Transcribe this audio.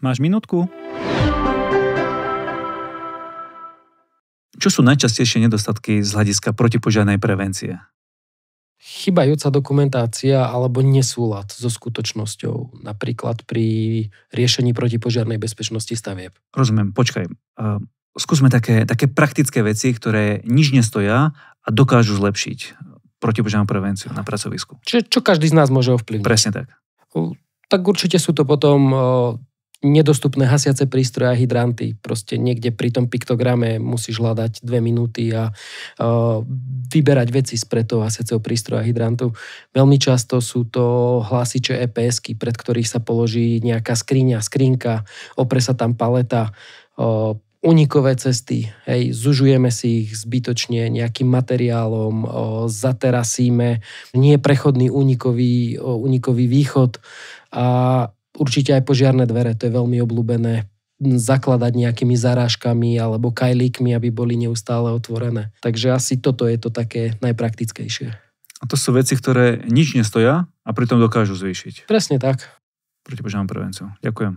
Máš minútku? Čo sú najčastejšie nedostatky z hľadiska protipožiarnej prevencie? Chýbajúca dokumentácia alebo nesúlad so skutočnosťou, napríklad pri riešení protipožiarnej bezpečnosti stavieb. Rozumiem, počkaj. Skúsme také praktické veci, ktoré nič nestoja a dokážu zlepšiť protipožiarnú prevenciu na pracovisku. Čo každý z nás môže ovplyvniť. Presne tak. Tak určite sú to potom nedostupné hasiace prístroje a hydranty. Proste niekde pri tom piktograme musíš hľadať 2 minúty a vyberať veci spred toho hasiaceho prístroja a hydrantu. Veľmi často sú to hlásiče EPS-ky, pred ktorých sa položí nejaká skrinka, opre sa tam paleta, unikové cesty, hej, zužujeme si ich zbytočne nejakým materiálom, zaterasíme, nie je prechodný unikový východ a určite aj požiarne dvere, to je veľmi obľúbené, zakladať nejakými zarážkami alebo kajlíkmi, aby boli neustále otvorené. Takže asi toto je to také najpraktickejšie. A to sú veci, ktoré nič nestoja a pritom dokážu zvýšiť Presne tak. protipožiarnú prevenciu. Ďakujem.